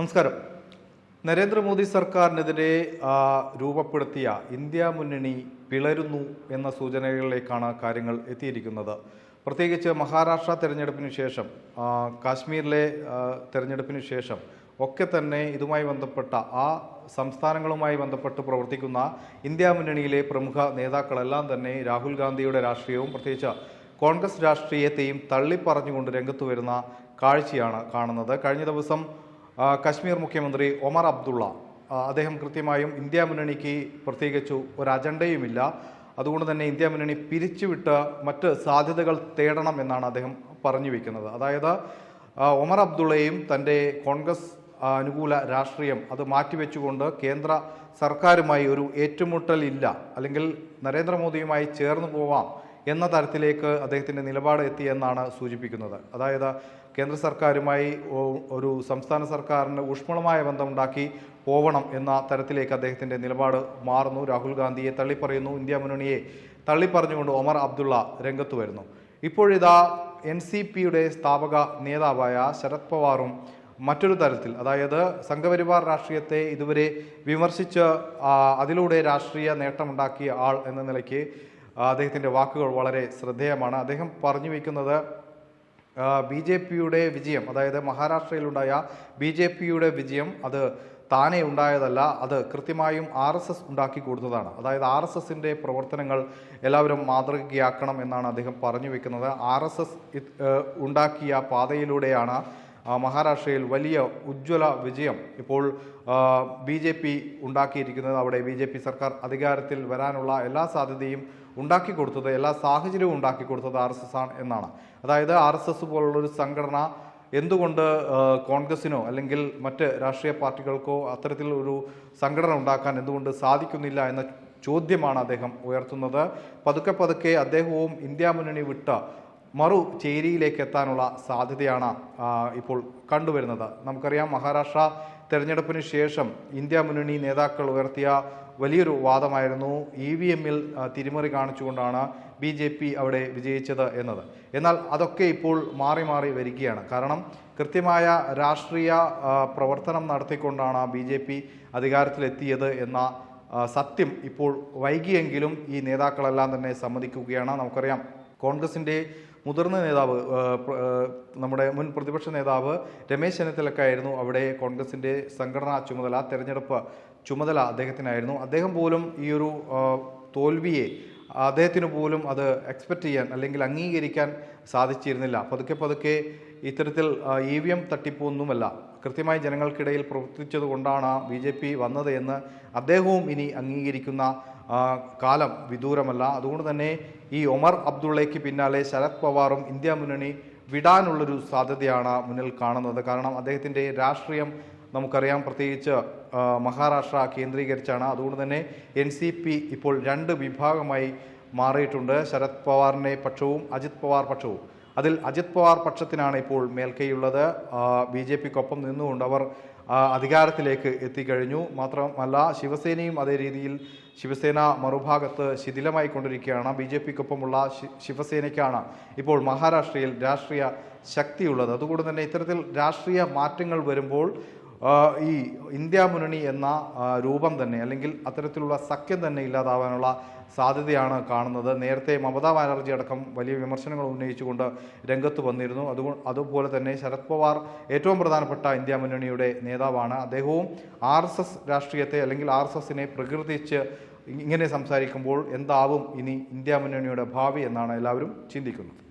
നമസ്കാരം. നരേന്ദ്രമോദി സർക്കാരിനെതിരെ രൂപപ്പെടുത്തിയ ഇന്ത്യ മുന്നണി പിളരുന്നു എന്ന സൂചനകളിലേക്കാണ് കാര്യങ്ങൾ എത്തിയിരിക്കുന്നത്. പ്രത്യേകിച്ച് മഹാരാഷ്ട്ര തെരഞ്ഞെടുപ്പിന് ശേഷം, കാശ്മീരിലെ തെരഞ്ഞെടുപ്പിന് ശേഷം ഒക്കെ തന്നെ ഇതുമായി ബന്ധപ്പെട്ട സംസ്ഥാനങ്ങളുമായി ബന്ധപ്പെട്ട് പ്രവർത്തിക്കുന്ന ഇന്ത്യ മുന്നണിയിലെ പ്രമുഖ നേതാക്കളെല്ലാം തന്നെ രാഹുൽ ഗാന്ധിയുടെ രാഷ്ട്രീയവും പ്രത്യേകിച്ച് കോൺഗ്രസ് രാഷ്ട്രീയത്തെയും തള്ളിപ്പറഞ്ഞുകൊണ്ട് രംഗത്ത് വരുന്ന കാഴ്ചയാണ് കാണുന്നത്. കഴിഞ്ഞ ദിവസം കശ്മീർ മുഖ്യമന്ത്രി ഒമർ അബ്ദുള്ള അദ്ദേഹം കൃത്യമായും ഇന്ത്യ മുന്നണിക്ക് പ്രത്യേകിച്ച് ഒരു അജണ്ടയുമില്ല, അതുകൊണ്ട് തന്നെ ഇന്ത്യ മുന്നണി പിരിച്ചുവിട്ട് മറ്റ് സാധ്യതകൾ തേടണം എന്നാണ് അദ്ദേഹം പറഞ്ഞു വയ്ക്കുന്നത്. അതായത് ഒമർ അബ്ദുള്ളയും തൻ്റെ കോൺഗ്രസ് അനുകൂല രാഷ്ട്രീയം അത് മാറ്റിവെച്ചുകൊണ്ട് കേന്ദ്ര സർക്കാരുമായി ഒരു ഏറ്റുമുട്ടൽ ഇല്ല, അല്ലെങ്കിൽ നരേന്ദ്രമോദിയുമായി ചേർന്ന് പോവാം എന്ന തരത്തിലേക്ക് അദ്ദേഹത്തിൻ്റെ നിലപാട് എത്തിയെന്നാണ് സൂചിപ്പിക്കുന്നത്. അതായത് കേന്ദ്ര സർക്കാരുമായി ഒരു സംസ്ഥാന സർക്കാരിന് ഊഷ്മളമായ ബന്ധമുണ്ടാക്കി പോവണം എന്ന തരത്തിലേക്ക് അദ്ദേഹത്തിൻ്റെ നിലപാട് മാറുന്നു. രാഹുൽ ഗാന്ധിയെ തള്ളിപ്പറയുന്നു, ഇന്ത്യ മുന്നണിയെ തള്ളിപ്പറഞ്ഞുകൊണ്ട് ഒമർ അബ്ദുള്ള രംഗത്ത് വരുന്നു. ഇപ്പോഴിതാ NCPയുടെ സ്ഥാപക നേതാവായ ശരത് പവാറും മറ്റൊരു തരത്തിൽ, അതായത് സംഘപരിവാർ രാഷ്ട്രീയത്തെ ഇതുവരെ വിമർശിച്ച് അതിലൂടെ രാഷ്ട്രീയ നേട്ടമുണ്ടാക്കിയ ആൾ എന്ന നിലയ്ക്ക് അദ്ദേഹത്തിൻ്റെ വാക്കുകൾ വളരെ ശ്രദ്ധേയമാണ്. അദ്ദേഹം പറഞ്ഞു വയ്ക്കുന്നത് BJPയുടെ വിജയം, അതായത് മഹാരാഷ്ട്രയിലുണ്ടായ BJPയുടെ വിജയം അത് താനെ ഉണ്ടായതല്ല, അത് കൃത്യമായും RSS ഉണ്ടാക്കി കൊടുത്തതാണ്. അതായത് RSSൻ്റെ പ്രവർത്തനങ്ങൾ എല്ലാവരും മാതൃകയാക്കണം എന്നാണ് അദ്ദേഹം പറഞ്ഞു വയ്ക്കുന്നത്. RSS ഉണ്ടാക്കിയ പാതയിലൂടെയാണ് മഹാരാഷ്ട്രയിൽ വലിയ ഉജ്ജ്വല വിജയം ഇപ്പോൾ BJP ഉണ്ടാക്കിയിരിക്കുന്നത്. അവിടെ BJP സർക്കാർ അധികാരത്തിൽ വരാനുള്ള എല്ലാ സാധ്യതയും ഉണ്ടാക്കി കൊടുത്തത്, എല്ലാ സാഹചര്യവും ഉണ്ടാക്കി കൊടുത്തത് RSS ആണ് എന്നാണ്. അതായത് RSS പോലുള്ളൊരു സംഘടന എന്തുകൊണ്ട് കോൺഗ്രസിനോ അല്ലെങ്കിൽ മറ്റ് രാഷ്ട്രീയ പാർട്ടികൾക്കോ അത്തരത്തിൽ ഒരു സംഘടന ഉണ്ടാക്കാൻ എന്തുകൊണ്ട് സാധിക്കുന്നില്ല എന്ന ചോദ്യമാണ് അദ്ദേഹം ഉയർത്തുന്നത്. പതുക്കെ പതുക്കെ അദ്ദേഹവും ഇന്ത്യ മുന്നണി വിട്ട മറു ചേരിയിലേക്ക് എത്താനുള്ള സാധ്യതയാണ് ഇപ്പോൾ കണ്ടുവരുന്നത്. നമുക്കറിയാം, മഹാരാഷ്ട്ര തെരഞ്ഞെടുപ്പിന് ശേഷം ഇന്ത്യ മുന്നണി നേതാക്കൾ ഉയർത്തിയ വലിയൊരു വാദമായിരുന്നു EVMൽ തിരിമറി കാണിച്ചുകൊണ്ടാണ് BJP അവിടെ വിജയിച്ചത് എന്നത്. എന്നാൽ അതൊക്കെ ഇപ്പോൾ മാറി മാറി വരികയാണ്. കാരണം കൃത്യമായ രാഷ്ട്രീയ പ്രവർത്തനം നടത്തിക്കൊണ്ടാണ് BJP അധികാരത്തിലെത്തിയത് എന്ന സത്യം ഇപ്പോൾ വൈകിയെങ്കിലും ഈ നേതാക്കളെല്ലാം തന്നെ സമ്മതിക്കുകയാണ്. നമുക്കറിയാം, കോൺഗ്രസിൻ്റെ മുതിർന്ന നേതാവ്, നമ്മുടെ മുൻ പ്രതിപക്ഷ നേതാവ് രമേശ് ചെന്നിത്തലക്കായിരുന്നു അവിടെ കോൺഗ്രസിൻ്റെ സംഘടനാ ചുമതല, തെരഞ്ഞെടുപ്പ് ചുമതല അദ്ദേഹത്തിനായിരുന്നു. അദ്ദേഹം പോലും ഈ ഒരു തോൽവിയെ അദ്ദേഹത്തിന് പോലും അത് എക്സ്പെക്റ്റ് ചെയ്യാൻ അല്ലെങ്കിൽ അംഗീകരിക്കാൻ സാധിച്ചിരുന്നില്ല. പതുക്കെ പതുക്കെ ഇത്തരത്തിൽ EVM തട്ടിപ്പൊന്നുമല്ല, കൃത്യമായി ജനങ്ങൾക്കിടയിൽ പ്രവർത്തിച്ചത് കൊണ്ടാണ് BJP വന്നത് എന്ന് അദ്ദേഹവും ഇനി അംഗീകരിക്കുന്ന കാലം വിദൂരമല്ല. അതുകൊണ്ട് തന്നെ ഈ ഒമർ അബ്ദുള്ളയ്ക്ക് പിന്നാലെ ശരത് പവാറും ഇന്ത്യ മുന്നണി വിടാനുള്ളൊരു സാധ്യതയാണ് മുന്നിൽ കാണുന്നത്. കാരണം അദ്ദേഹത്തിൻ്റെ രാഷ്ട്രീയം നമുക്കറിയാം, പ്രത്യേകിച്ച് മഹാരാഷ്ട്ര കേന്ദ്രീകരിച്ചാണ്. അതുകൊണ്ട് തന്നെ NCP ഇപ്പോൾ രണ്ട് വിഭാഗമായി മാറിയിട്ടുണ്ട്. ശരത് പവാറിൻ്റെ പക്ഷവും അജിത് പവാർ പക്ഷവും. അതിൽ അജിത് പവാർ പക്ഷത്തിനാണ് ഇപ്പോൾ മേൽക്കൈയുള്ളത്. BJPക്കൊപ്പം നിന്നുകൊണ്ട് അവർ അധികാരത്തിലേക്ക് എത്തിക്കഴിഞ്ഞു. മാത്രമല്ല, ശിവസേനയും അതേ രീതിയിൽ ശിവസേന മറുഭാഗത്ത് ശിഥിലമായി കൊണ്ടിരിക്കുകയാണ്. BJPക്കൊപ്പമുള്ള ശിവസേനയ്ക്കാണ് ഇപ്പോൾ മഹാരാഷ്ട്രയിൽ രാഷ്ട്രീയ ശക്തിയുള്ളത്. അതുകൊണ്ട് തന്നെ ഇത്തരത്തിൽ രാഷ്ട്രീയ മാറ്റങ്ങൾ വരുമ്പോൾ ഈ ഇന്ത്യ മുന്നണി എന്ന രൂപം തന്നെ, അല്ലെങ്കിൽ അത്തരത്തിലുള്ള സഖ്യം തന്നെ ഇല്ലാതാവാനുള്ള സാധ്യതയാണ് കാണുന്നത്. നേരത്തെ മമതാ ബാനർജി അടക്കം വലിയ വിമർശനങ്ങൾ ഉന്നയിച്ചുകൊണ്ട് രംഗത്ത് വന്നിരുന്നു. അതുപോലെ തന്നെ ശരത് പവാർ ഏറ്റവും പ്രധാനപ്പെട്ട ഇന്ത്യ മുന്നണിയുടെ നേതാവാണ്. അദ്ദേഹവും RSS രാഷ്ട്രീയത്തെ അല്ലെങ്കിൽ RSSനെ പ്രകീർത്തിച്ച് ഇങ്ങനെ സംസാരിക്കുമ്പോൾ എന്താവും ഇനി ഇന്ത്യ മുന്നണിയുടെ ഭാവി എന്നാണ് എല്ലാവരും ചിന്തിക്കുന്നത്.